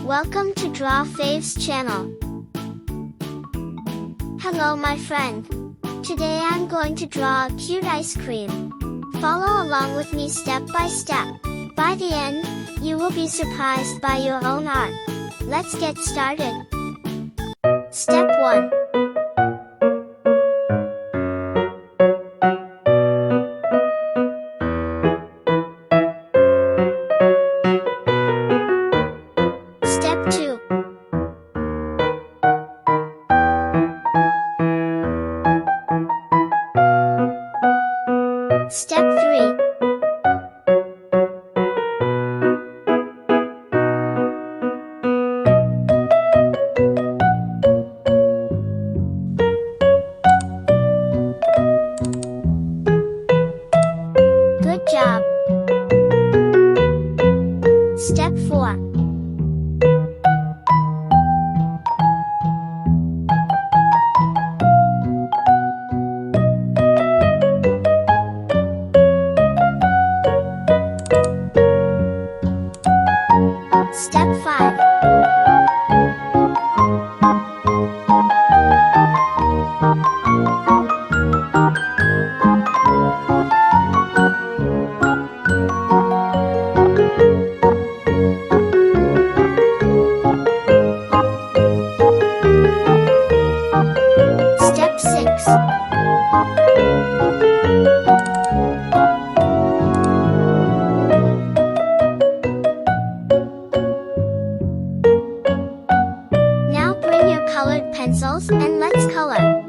Welcome to Draw Faves channel. Hello my friend. Today I'm going to draw a cute ice cream. Follow along with me step by step. By the end, you will be surprised by your own art. Let's get started. Step 1. Step 2. Step 3. Good job. Step 4. Step 5. Step 6. Now bring your colored pencils and let's color.